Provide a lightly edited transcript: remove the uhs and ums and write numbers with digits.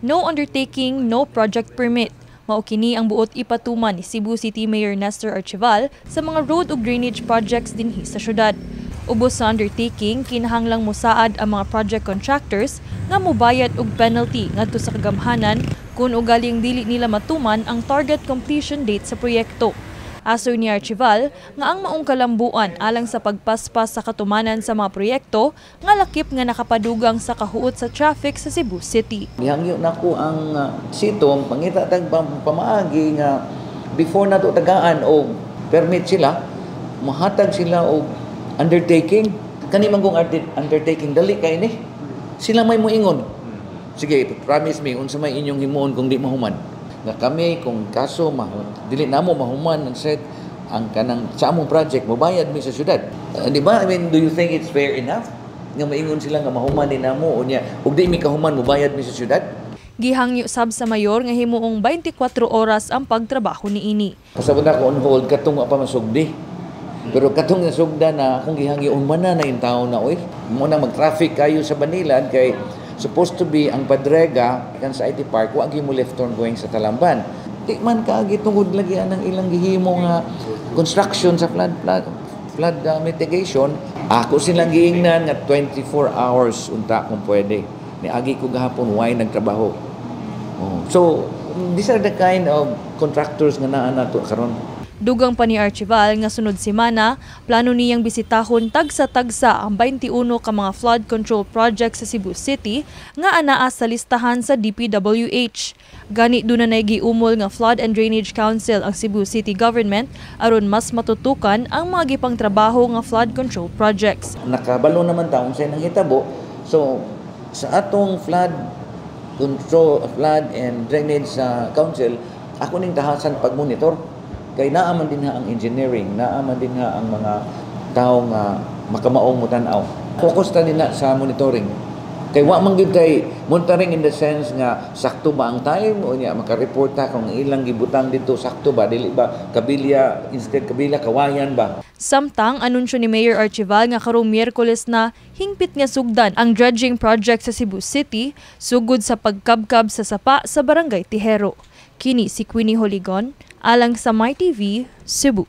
No undertaking, no project permit. Mao kini ang buot ipatuman ni Cebu City Mayor Nestor Archival sa mga road ug drainage projects dinhi sa syudad. Ubos sa undertaking, kinahanglang mosaad ang mga project contractors nga mobayad og penalty ngadto sa kagamhanan kung ugaling dili nila matuman ang target completion date sa proyekto. Aso ni Archival nga ang maong kalambuan alang sa pagpaspas sa katumanan sa mga proyekto nga lakip nga nakapadugang sa kahuot sa traffic sa Cebu City. Gihangyo nako ang sitong pangita tag pamaagi nga before nato tagaan og permit sila, mahatag sila og undertaking. Kani man kung undertaking dali kay ni. Sila may moingon. Sige, promise me unsa may inyong himuon kung di mahuman. Nga kami kung kaso dili namo mahuman ang set ang kanang sa among project mobayad mi sa syudad. Di ba? I mean, do you think it's fair enough nga maingon sila nga mahuman din namo unya ug di mi kahuman mobayad mi sa syudad? Gihangyo sab sa mayor nga himuong 24 oras ang pagtrabaho niini. Pasabot ako on hold katong pa masugdi. Pero katong nasugda na akong gihangyo umana na in tawo na oy. Mo na mag-traffic kayo sa Banilan kay supposed to be ang Padrega kan sa IT Park wa gyud mo left turn going sa Talamban. Di man kaagi tungod lagi ang ilang gihimo nga construction sa flood mitigation. Ako silang giingnan nga 24 hours unta kung pwede. Niagi ko gahapon why nagtrabaho. So these are the kind of contractors nga naa nato karon. Dugang pa ni Archival nga sunod semana, plano niyang bisitahon tagsa-tagsa ang 21 ka mga flood control projects sa Cebu City nga anaa sa listahan sa DPWH. Gani doon na giumol nga Flood and Drainage Council ang Cebu City Government aron mas matutukan ang mga gipang trabaho nga flood control projects. Nakabalo naman taong sa nangitabo. So sa atong flood and drainage council, ako ning tahasan pag-monitor. Kay naaman din ha ang engineering, naaman din ha ang mga tao nga makamaong mutanaw. Focus ta din na sa monitoring. Kay wa man gyud kay monitoring in the sense nga sakto ba ang time o nya maka-report ta kung ilang gibutang dito sakto ba dili ba kabilya instead kabila kawayan ba. Samtang anunsyo ni Mayor Archival nga karong Miyerkules na hingpit nga sugdan ang dredging project sa Cebu City sugod sa pagkabkab sa sapa sa Barangay Tihero. Kini si Queenie Holigon, alang sa MyTV, Cebu.